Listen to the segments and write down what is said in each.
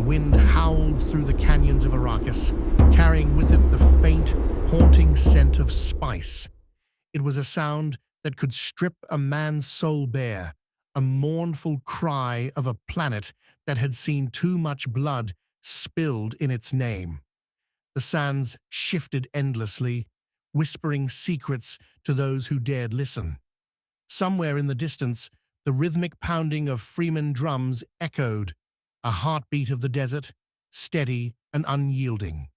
wind howled through the canyons of Arrakis, carrying with it the faint, haunting scent of spice. It was a sound that could strip a man's soul bare, a mournful cry of a planet that had seen too much blood spilled in its name. The sands shifted endlessly, whispering secrets to those who dared listen. Somewhere in the distance, the rhythmic pounding of Freeman drums echoed, a heartbeat of the desert, steady and unyielding.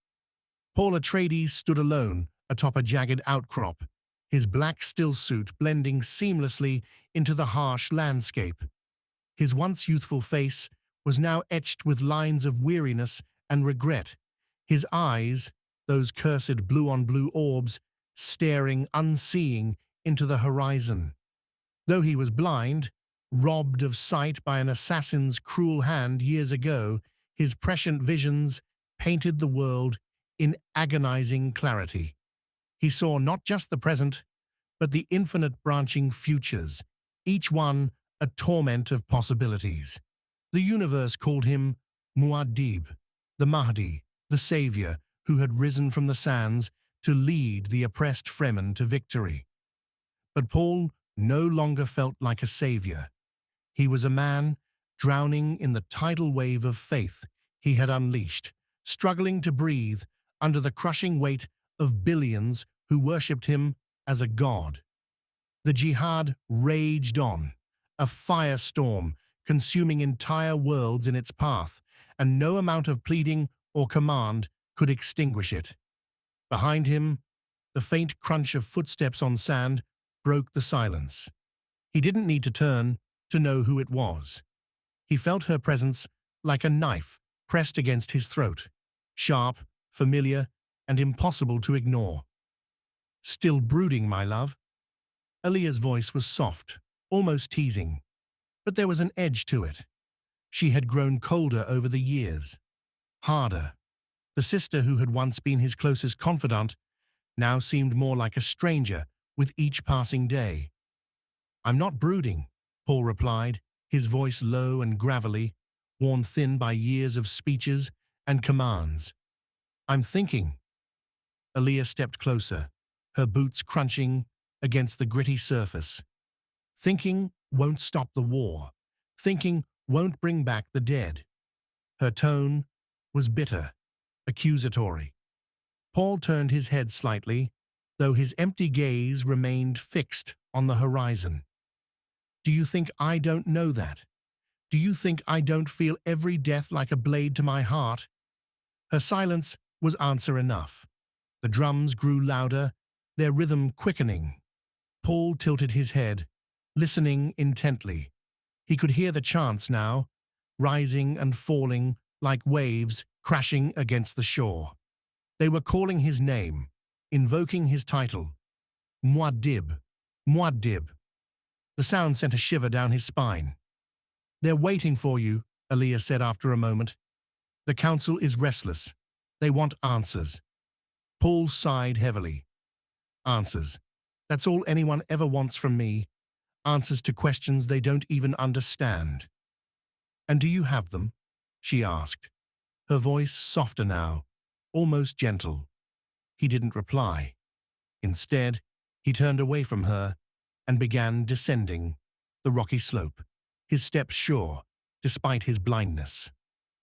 Paul Atreides stood alone atop a jagged outcrop, his black stillsuit blending seamlessly into the harsh landscape. His once youthful face was now etched with lines of weariness and regret, his eyes, those cursed blue-on-blue orbs, staring unseeing into the horizon. Though he was blind, robbed of sight by an assassin's cruel hand years ago, his prescient visions painted the world in agonizing clarity. He saw not just the present, but the infinite branching futures, each one a torment of possibilities. The universe called him Muad'Dib, the Mahdi, the savior who had risen from the sands to lead the oppressed Fremen to victory. But Paul no longer felt like a savior. He was a man drowning in the tidal wave of faith he had unleashed, struggling to breathe under the crushing weight of billions who worshipped him as a god. The jihad raged on, a firestorm consuming entire worlds in its path, and no amount of pleading or command could extinguish it. Behind him, the faint crunch of footsteps on sand broke the silence. He didn't need to turn to know who it was. He felt her presence like a knife pressed against his throat, sharp, familiar, and impossible to ignore. "Still brooding, my love?" Aaliyah's voice was soft, almost teasing, but there was an edge to it. She had grown colder over the years, harder. The sister who had once been his closest confidant now seemed more like a stranger with each passing day. "I'm not brooding," Paul replied, his voice low and gravelly, worn thin by years of speeches and commands. "I'm thinking." Aaliyah stepped closer, her boots crunching against the gritty surface. "Thinking won't stop the war. Thinking won't bring back the dead." Her tone was bitter, accusatory. Paul turned his head slightly, though his empty gaze remained fixed on the horizon. "Do you think I don't know that? Do you think I don't feel every death like a blade to my heart?" Her silence was answer enough. The drums grew louder, their rhythm quickening. Paul tilted his head, listening intently. He could hear the chants now, rising and falling like waves crashing against the shore. They were calling his name, invoking his title. Muad'Dib, Muad'Dib. The sound sent a shiver down his spine. "They're waiting for you," Aaliyah said after a moment. "The council is restless. They want answers." Paul sighed heavily. "Answers. That's all anyone ever wants from me. Answers to questions they don't even understand." "And do you have them?" she asked, her voice softer now, almost gentle. He didn't reply. Instead, he turned away from her and began descending the rocky slope, his steps sure, despite his blindness.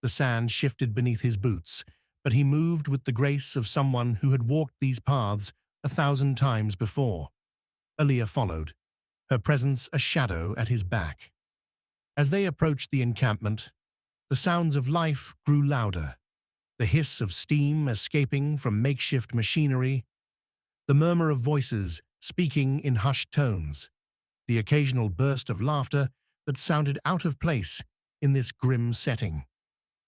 The sand shifted beneath his boots, but he moved with the grace of someone who had walked these paths 1,000 times before. Aaliyah followed, her presence a shadow at his back. As they approached the encampment, the sounds of life grew louder, the hiss of steam escaping from makeshift machinery, the murmur of voices speaking in hushed tones, the occasional burst of laughter that sounded out of place in this grim setting.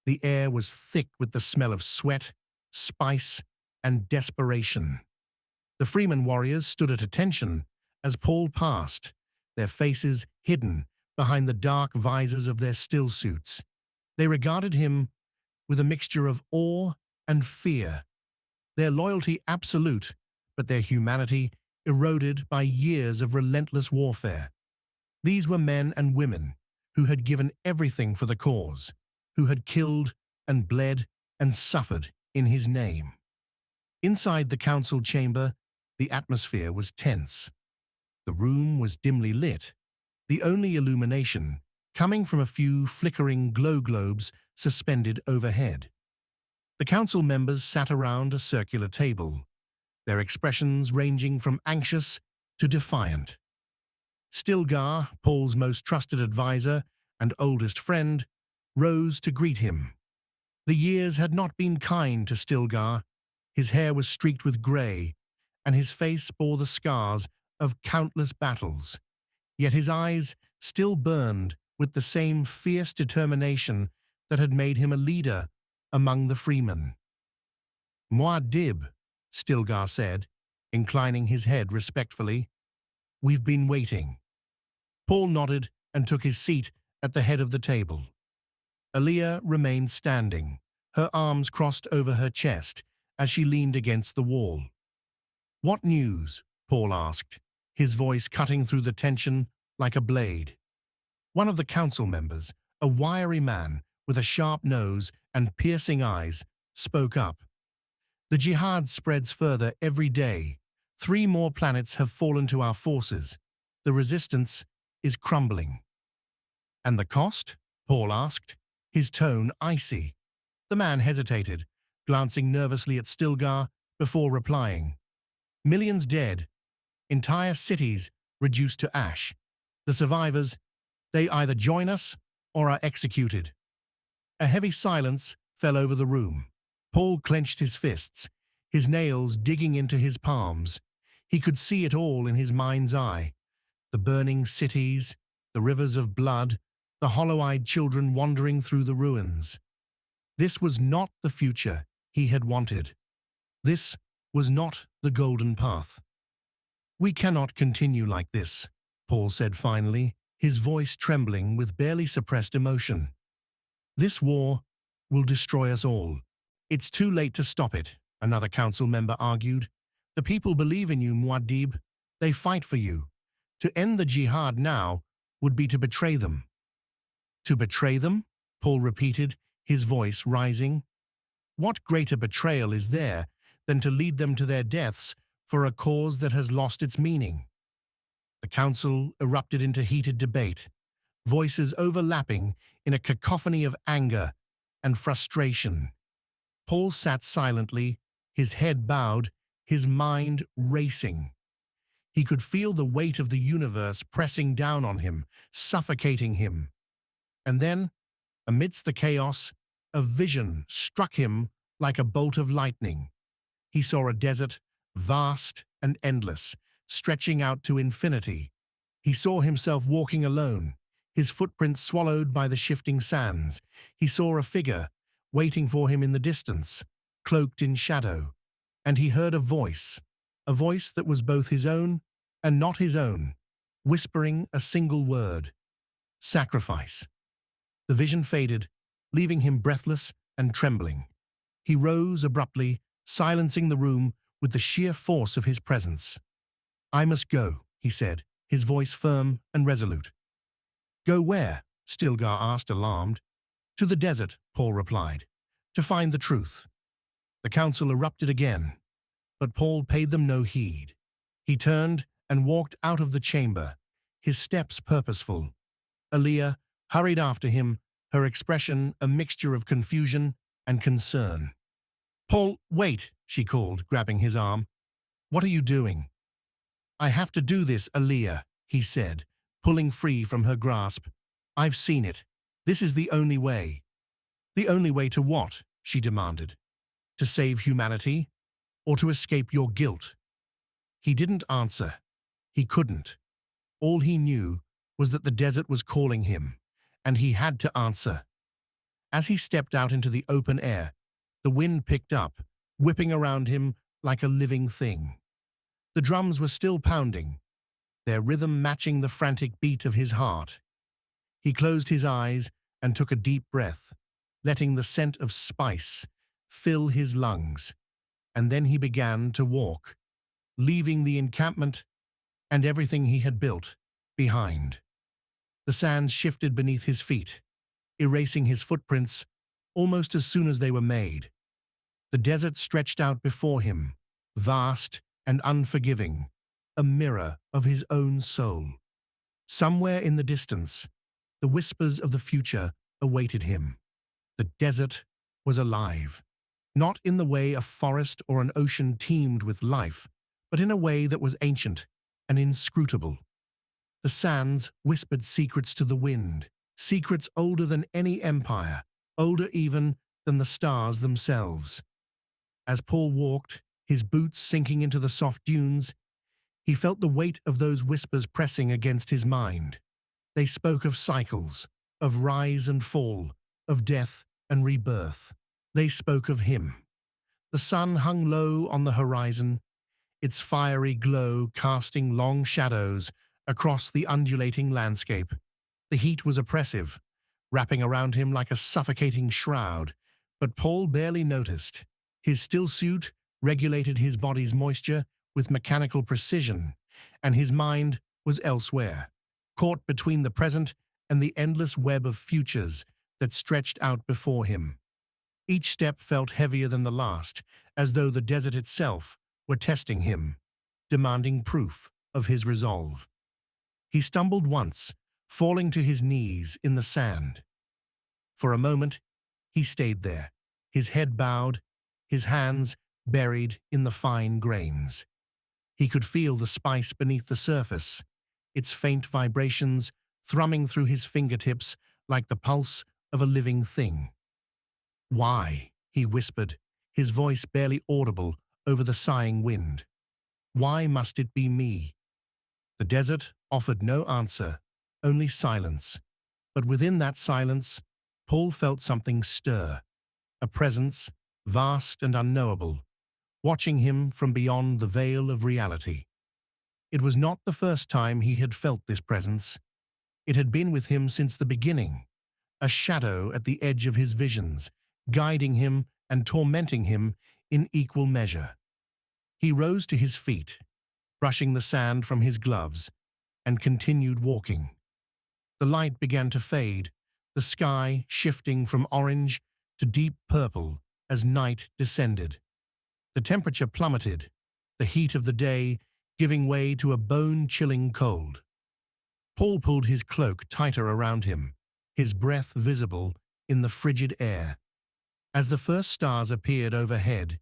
The air was thick with the smell of sweat, spice, and desperation. The Freeman warriors stood at attention as Paul passed, their faces hidden behind the dark visors of their stillsuits. They regarded him with a mixture of awe and fear, their loyalty absolute, but their humanity eroded by years of relentless warfare. These were men and women who had given everything for the cause, who had killed and bled and suffered in his name. Inside the council chamber, the atmosphere was tense. The room was dimly lit, the only illumination coming from a few flickering glow globes suspended overhead. The council members sat around a circular table, their expressions ranging from anxious to defiant. Stilgar, Paul's most trusted advisor and oldest friend, rose to greet him. The years had not been kind to Stilgar. His hair was streaked with grey, and his face bore the scars of countless battles. Yet his eyes still burned with the same fierce determination that had made him a leader among the freemen. Muad'Dib, Stilgar said, inclining his head respectfully. We've been waiting. Paul nodded and took his seat at the head of the table. Aliyah remained standing, her arms crossed over her chest as she leaned against the wall. What news? Paul asked, his voice cutting through the tension like a blade. One of the council members, a wiry man with a sharp nose and piercing eyes, spoke up. The jihad spreads further every day. 3 more planets have fallen to our forces. The resistance is crumbling. And the cost? Paul asked, his tone icy. The man hesitated, glancing nervously at Stilgar before replying. Millions dead, entire cities reduced to ash. The survivors, they either join us or are executed. A heavy silence fell over the room. Paul clenched his fists, his nails digging into his palms. He could see it all in his mind's eye. The burning cities, the rivers of blood, the hollow-eyed children wandering through the ruins. This was not the future he had wanted. This was not the golden path. We cannot continue like this, Paul said finally, his voice trembling with barely suppressed emotion. This war will destroy us all. It's too late to stop it, another council member argued. The people believe in you, Muad'Dib. They fight for you. To end the jihad now would be to betray them. To betray them? Paul repeated, his voice rising. What greater betrayal is there than to lead them to their deaths for a cause that has lost its meaning? The council erupted into heated debate, voices overlapping in a cacophony of anger and frustration. Paul sat silently, his head bowed, his mind racing. He could feel the weight of the universe pressing down on him, suffocating him. And then, amidst the chaos, a vision struck him like a bolt of lightning. He saw a desert, vast and endless, stretching out to infinity. He saw himself walking alone, his footprints swallowed by the shifting sands. He saw a figure waiting for him in the distance, cloaked in shadow, and he heard a voice that was both his own and not his own, whispering a single word: sacrifice. The vision faded, leaving him breathless and trembling. He rose abruptly, silencing the room with the sheer force of his presence. I must go, he said, his voice firm and resolute. Go where? Stilgar asked, alarmed. To the desert, Paul replied, to find the truth. The council erupted again, but Paul paid them no heed. He turned and walked out of the chamber, his steps purposeful. Aliyah hurried after him, her expression a mixture of confusion and concern. Paul, wait, she called, grabbing his arm. What are you doing? I have to do this, Aliyah, he said, pulling free from her grasp. I've seen it. This is the only way. The only way to what? She demanded. To save humanity, or to escape your guilt? He didn't answer. He couldn't. All he knew was that the desert was calling him, and he had to answer. As he stepped out into the open air, the wind picked up, whipping around him like a living thing. The drums were still pounding, their rhythm matching the frantic beat of his heart. He closed his eyes and took a deep breath, letting the scent of spice fill his lungs. And then he began to walk, leaving the encampment and everything he had built behind. The sands shifted beneath his feet, erasing his footprints almost as soon as they were made. The desert stretched out before him, vast and unforgiving, a mirror of his own soul. Somewhere in the distance, the whispers of the future awaited him. The desert was alive, not in the way a forest or an ocean teemed with life, but in a way that was ancient and inscrutable. The sands whispered secrets to the wind, secrets older than any empire, older even than the stars themselves. As Paul walked, his boots sinking into the soft dunes, he felt the weight of those whispers pressing against his mind. They spoke of cycles, of rise and fall, of death and rebirth. They spoke of him. The sun hung low on the horizon, its fiery glow casting long shadows across the undulating landscape. The heat was oppressive, wrapping around him like a suffocating shroud, but Paul barely noticed. His still suit regulated his body's moisture with mechanical precision, and his mind was elsewhere, caught between the present and the endless web of futures that stretched out before him. Each step felt heavier than the last, as though the desert itself were testing him, demanding proof of his resolve. He stumbled once, falling to his knees in the sand. For a moment, he stayed there, his head bowed, his hands buried in the fine grains. He could feel the spice beneath the surface, its faint vibrations thrumming through his fingertips like the pulse of a living thing. "Why?" he whispered, his voice barely audible over the sighing wind. "Why must it be me?" The desert offered no answer, only silence. But within that silence, Paul felt something stir, a presence vast and unknowable, watching him from beyond the veil of reality. It was not the first time he had felt this presence. It had been with him since the beginning, a shadow at the edge of his visions, guiding him and tormenting him in equal measure. He rose to his feet, brushing the sand from his gloves, and continued walking. The light began to fade, the sky shifting from orange to deep purple as night descended. The temperature plummeted, the heat of the day giving way to a bone-chilling cold. Paul pulled his cloak tighter around him, his breath visible in the frigid air. As the first stars appeared overhead,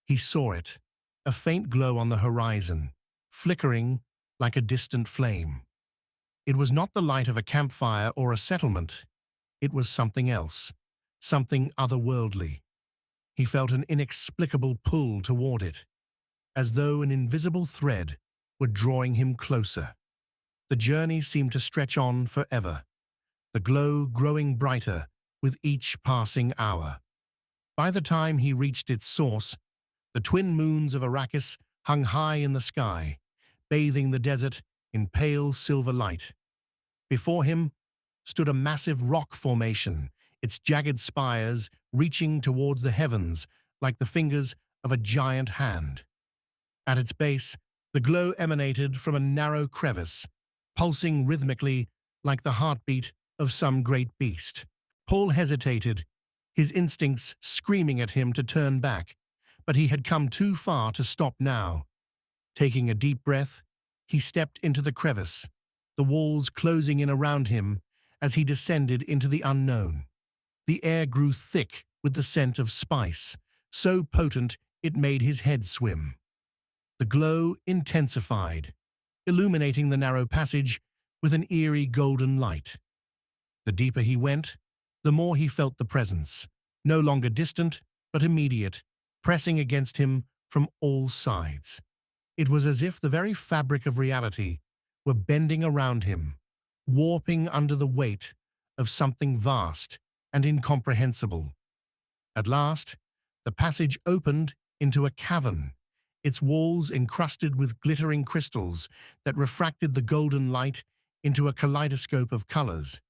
he saw it, a faint glow on the horizon, flickering like a distant flame. It was not the light of a campfire or a settlement. It was something else, something otherworldly. He felt an inexplicable pull toward it, as though an invisible thread were drawing him closer. The journey seemed to stretch on forever, the glow growing brighter with each passing hour. By the time he reached its source, the twin moons of Arrakis hung high in the sky, bathing the desert in pale silver light. Before him stood a massive rock formation, its jagged spires reaching towards the heavens like the fingers of a giant hand. At its base, the glow emanated from a narrow crevice, pulsing rhythmically like the heartbeat of some great beast. Paul hesitated, his instincts screaming at him to turn back, but he had come too far to stop now. Taking a deep breath, he stepped into the crevice, the walls closing in around him as he descended into the unknown. The air grew thick with the scent of spice, so potent it made his head swim. The glow intensified, illuminating the narrow passage with an eerie golden light. The deeper he went, the more he felt the presence, no longer distant, but immediate, pressing against him from all sides. It was as if the very fabric of reality were bending around him, warping under the weight of something vast and incomprehensible. At last, the passage opened into a cavern, its walls encrusted with glittering crystals that refracted the golden light into a kaleidoscope of colors.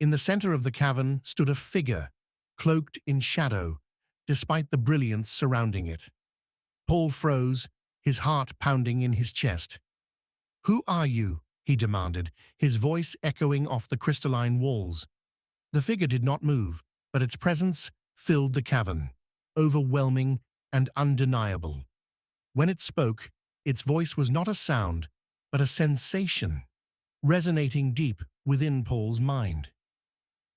In the center of the cavern stood a figure, cloaked in shadow, despite the brilliance surrounding it. Paul froze, his heart pounding in his chest. "Who are you?" he demanded, his voice echoing off the crystalline walls. The figure did not move, but its presence filled the cavern, overwhelming and undeniable. When it spoke, its voice was not a sound, but a sensation, resonating deep within Paul's mind.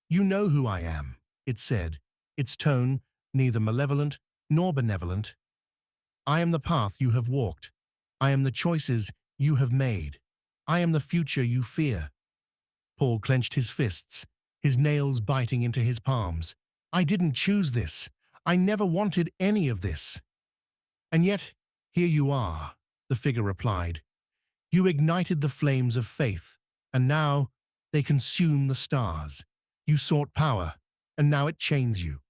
"You know who I am," it said, its tone neither malevolent nor benevolent. "I am the path you have walked. I am the choices you have made. I am the future you fear." Paul clenched his fists, his nails biting into his palms. "I didn't choose this. I never wanted any of this." "And yet, here you are," the figure replied. "You ignited the flames of faith, and now they consume the stars. You sought power, and now it chains you.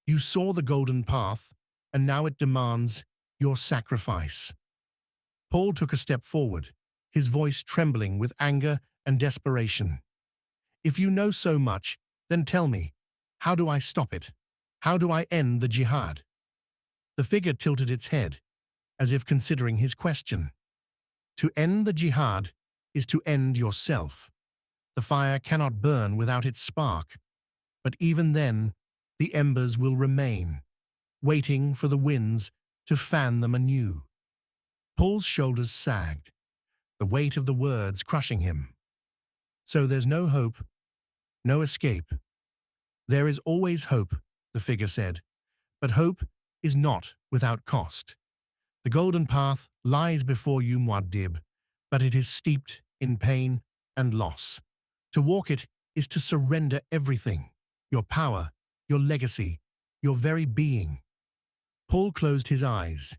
You saw the golden path, and now it demands your sacrifice." Paul took a step forward, his voice trembling with anger and desperation. "If you know so much, then tell me, how do I stop it? How do I end the jihad?" The figure tilted its head, as if considering his question. "To end the jihad is to end yourself. The fire cannot burn without its spark, but even then, the embers will remain, waiting for the winds to fan them anew." Paul's shoulders sagged, the weight of the words crushing him. "So there's no hope, no escape." "There is always hope," the figure said, "but hope is not without cost. The golden path lies before you, Muad'Dib, but it is steeped in pain and loss. To walk it is to surrender everything, your power, your legacy, your very being." Paul closed his eyes,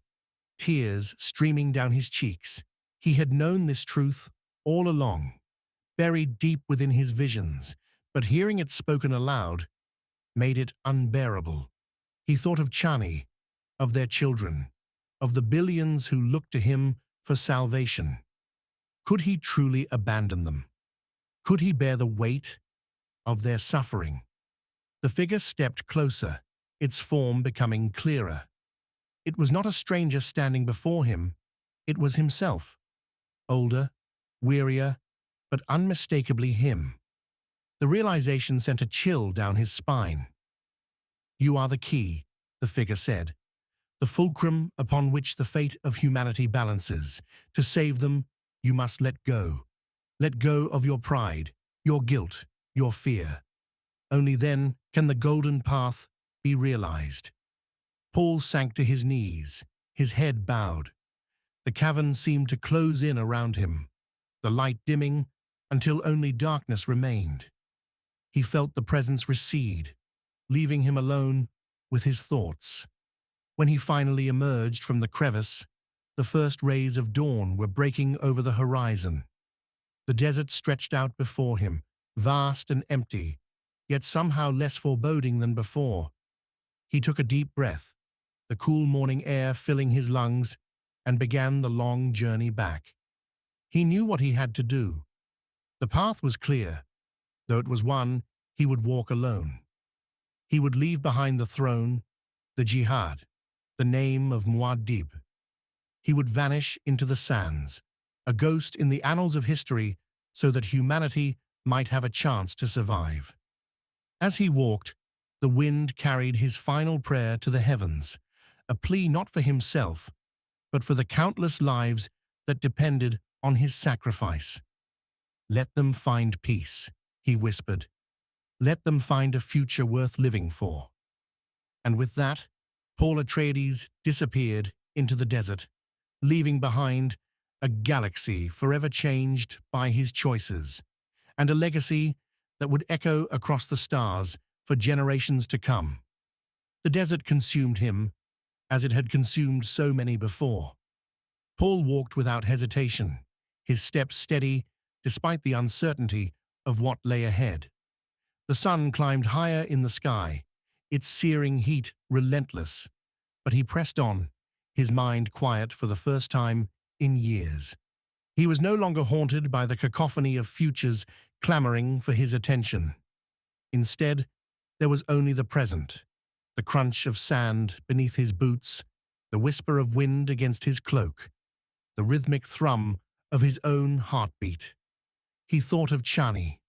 tears streaming down his cheeks. He had known this truth all along, buried deep within his visions, but hearing it spoken aloud made it unbearable. He thought of Chani, of their children, of the billions who looked to him for salvation. Could he truly abandon them? Could he bear the weight of their suffering? The figure stepped closer, its form becoming clearer. It was not a stranger standing before him, it was himself. Older, wearier, but unmistakably him. The realization sent a chill down his spine. "You are the key," the figure said, "the fulcrum upon which the fate of humanity balances. To save them, you must let go. Let go of your pride, your guilt, your fear. Only then can the golden path be realized." Paul sank to his knees, his head bowed. The cavern seemed to close in around him, the light dimming until only darkness remained. He felt the presence recede, leaving him alone with his thoughts. When he finally emerged from the crevice, the first rays of dawn were breaking over the horizon. The desert stretched out before him, vast and empty, yet somehow less foreboding than before. He took a deep breath, the cool morning air filling his lungs, and began the long journey back. He knew what he had to do. The path was clear, though it was one he would walk alone. He would leave behind the throne, the jihad, the name of Muad'Dib. He would vanish into the sands, a ghost in the annals of history, so that humanity might have a chance to survive. As he walked, the wind carried his final prayer to the heavens, a plea not for himself, but for the countless lives that depended on his sacrifice. "Let them find peace," he whispered. "Let them find a future worth living for." And with that, Paul Atreides disappeared into the desert, leaving behind a galaxy forever changed by his choices, and a legacy that would echo across the stars for generations to come. The desert consumed him, as it had consumed so many before. Paul walked without hesitation, his steps steady despite the uncertainty of what lay ahead. The sun climbed higher in the sky, its searing heat relentless, but he pressed on, his mind quiet for the first time in years. He was no longer haunted by the cacophony of futures clamoring for his attention. Instead, there was only the present, the crunch of sand beneath his boots, the whisper of wind against his cloak, the rhythmic thrum of his own heartbeat. He thought of Chani,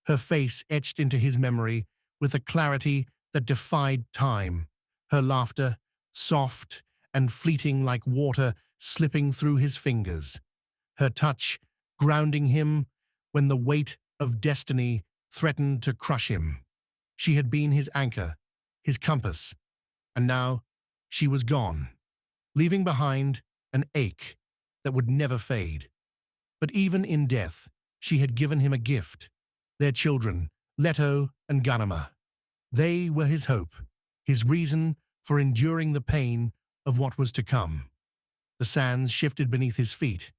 her face etched into his memory with a clarity that defied time, her laughter soft and fleeting like water slipping through his fingers, her touch grounding him when the weight of destiny threatened to crush him. She had been his anchor, his compass, and now she was gone, leaving behind an ache that would never fade. But even in death, she had given him a gift, their children, Leto and Ganama. They were his hope, his reason for enduring the pain of what was to come. The sands shifted beneath his feet,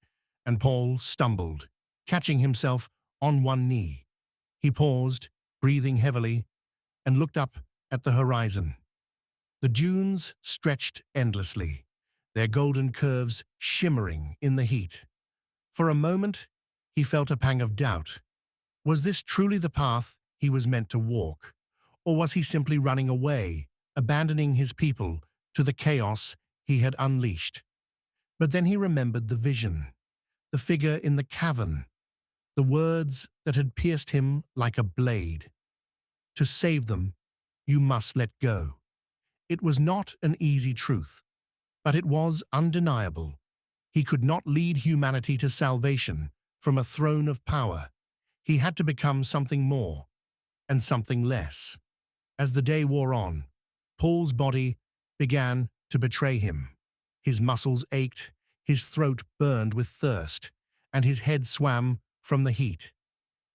and Paul stumbled, catching himself on one knee. He paused, breathing heavily, and looked up at the horizon. The dunes stretched endlessly, their golden curves shimmering in the heat. For a moment, he felt a pang of doubt. Was this truly the path he was meant to walk? Or was he simply running away, abandoning his people to the chaos he had unleashed? But then he remembered the vision, the figure in the cavern, the words that had pierced him like a blade. To save them, you must let go. It was not an easy truth, but it was undeniable. He could not lead humanity to salvation from a throne of power. He had to become something more and something less. As the day wore on, Paul's body began to betray him. His muscles ached, his throat burned with thirst, and his head swam from the heat.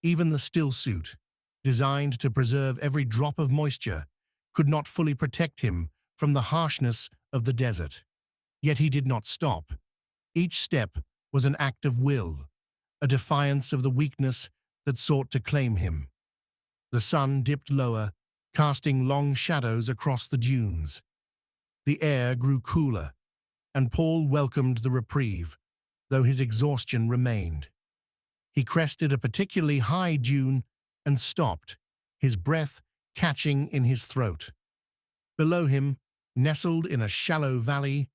Even the still suit, designed to preserve every drop of moisture, could not fully protect him from the harshness of the desert. Yet he did not stop. Each step was an act of will, a defiance of the weakness that sought to claim him. The sun dipped lower, casting long shadows across the dunes. The air grew cooler, and Paul welcomed the reprieve, though his exhaustion remained. He crested a particularly high dune and stopped, his breath catching in his throat. Below him, nestled in a shallow valley,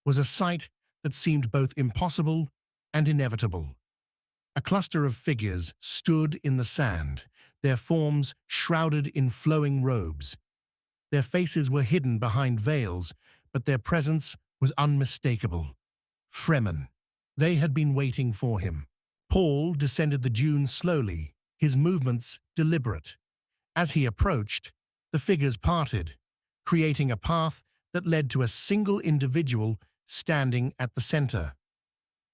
was a sight that seemed both impossible and inevitable. A cluster of figures stood in the sand, their forms shrouded in flowing robes. Their faces were hidden behind veils, but their presence was unmistakable. Fremen. They had been waiting for him. Paul descended the dune slowly, his movements deliberate. As he approached, the figures parted, creating a path that led to a single individual standing at the center.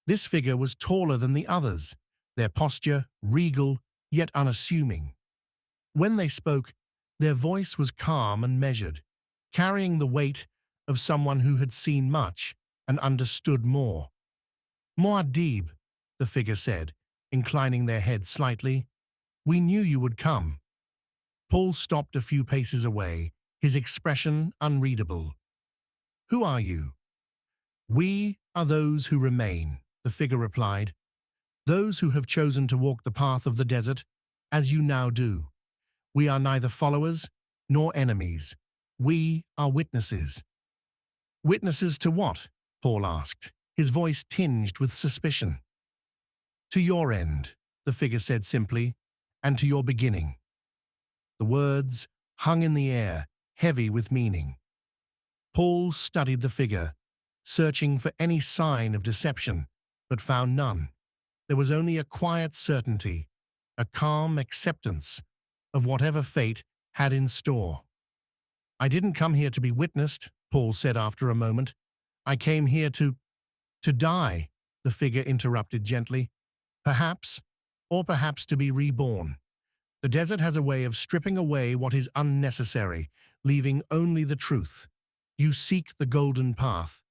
This figure was taller than the others, their posture regal yet unassuming. When they spoke, their voice was calm and measured, carrying the weight of someone who had seen much and understood more. Muad'Dib, the figure said, inclining their head slightly, we knew you would come. Paul stopped a few paces away, his expression unreadable. Who are you? We are those who remain, the figure replied. Those who have chosen to walk the path of the desert, as you now do. We are neither followers nor enemies. We are witnesses. Witnesses to what? Paul asked, his voice tinged with suspicion. To your end, the figure said simply, and to your beginning. The words hung in the air, heavy with meaning. Paul studied the figure, searching for any sign of deception, but found none. There was only a quiet certainty, a calm acceptance of whatever fate had in store. I didn't come here to be witnessed, Paul said after a moment. I came here to die, the figure interrupted gently. Perhaps, or perhaps to be reborn. The desert has a way of stripping away what is unnecessary, leaving only the truth. You seek the golden path,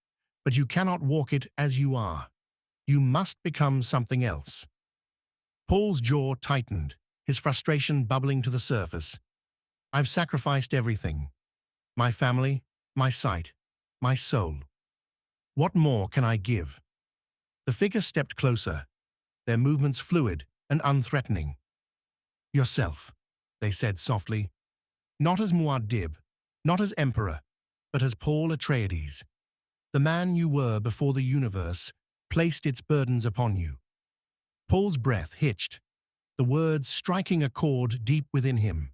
but you cannot walk it as you are. You must become something else. Paul's jaw tightened, his frustration bubbling to the surface. I've sacrificed everything. My family, my sight, my soul. What more can I give? The figure stepped closer, their movements fluid and unthreatening. Yourself, they said softly. Not as Muad'Dib, not as emperor, but as Paul Atreides. The man you were before the universe placed its burdens upon you. Paul's breath hitched, the words striking a chord deep within him.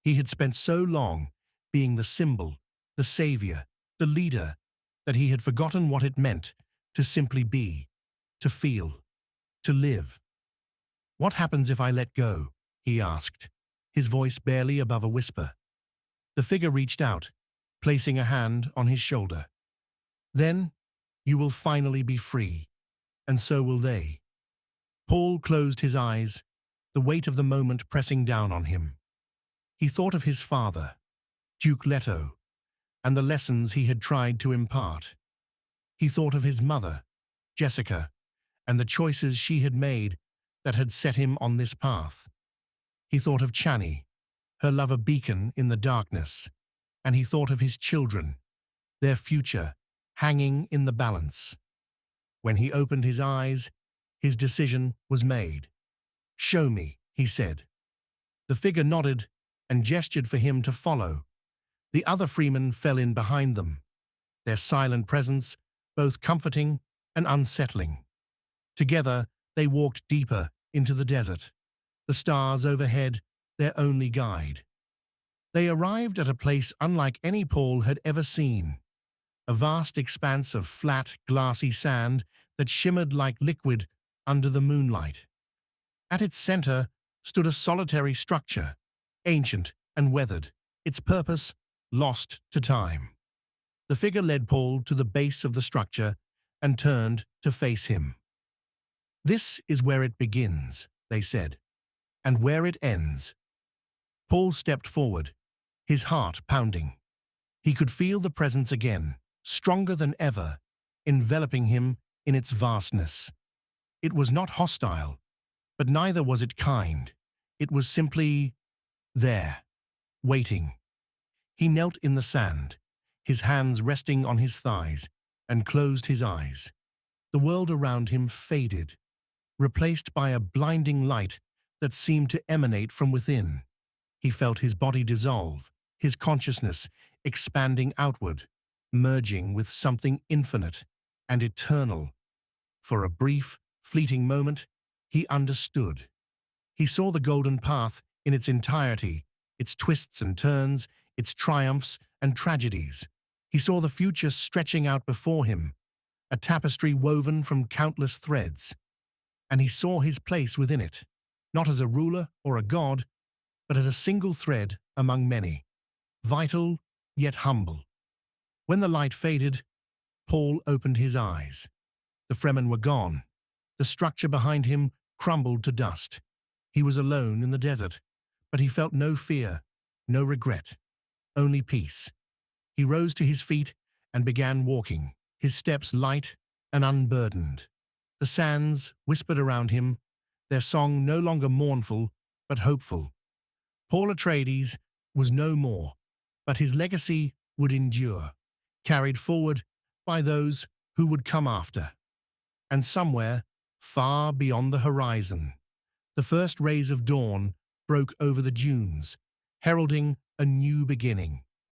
He had spent so long being the symbol, the savior, the leader, that he had forgotten what it meant to simply be, to feel, to live. "What happens if I let go?" he asked, his voice barely above a whisper. The figure reached out, placing a hand on his shoulder. "Then you will finally be free, and so will they." Paul closed his eyes, the weight of the moment pressing down on him. He thought of his father, Duke Leto, and the lessons he had tried to impart. He thought of his mother, Jessica, and the choices she had made that had set him on this path. He thought of Chani, her lover beacon in the darkness, and he thought of his children, their future, hanging in the balance. When he opened his eyes, his decision was made. "Show me," he said. The figure nodded and gestured for him to follow. The other freemen fell in behind them, their silent presence both comforting and unsettling. Together, they walked deeper into the desert, the stars overhead their only guide. They arrived at a place unlike any Paul had ever seen, a vast expanse of flat, glassy sand that shimmered like liquid under the moonlight. At its center stood a solitary structure, ancient and weathered, its purpose lost to time. The figure led Paul to the base of the structure and turned to face him. "This is where it begins," they said, "and where it ends." Paul stepped forward, his heart pounding. He could feel the presence again, stronger than ever, enveloping him in its vastness. It was not hostile, but neither was it kind. It was simply there, waiting. He knelt in the sand, his hands resting on his thighs, and closed his eyes. The world around him faded, replaced by a blinding light that seemed to emanate from within. He felt his body dissolve, his consciousness expanding outward, merging with something infinite and eternal. For a brief, fleeting moment, he understood. He saw the golden path in its entirety, its twists and turns, its triumphs and tragedies. He saw the future stretching out before him, a tapestry woven from countless threads. And he saw his place within it, not as a ruler or a god, but as a single thread among many, vital yet humble. When the light faded, Paul opened his eyes. The Fremen were gone. The structure behind him crumbled to dust. He was alone in the desert, but he felt no fear, no regret, only peace. He rose to his feet and began walking, his steps light and unburdened. The sands whispered around him, their song no longer mournful but hopeful. Paul Atreides was no more, but his legacy would endure, carried forward by those who would come after. And somewhere, far beyond the horizon, the first rays of dawn broke over the dunes, heralding a new beginning.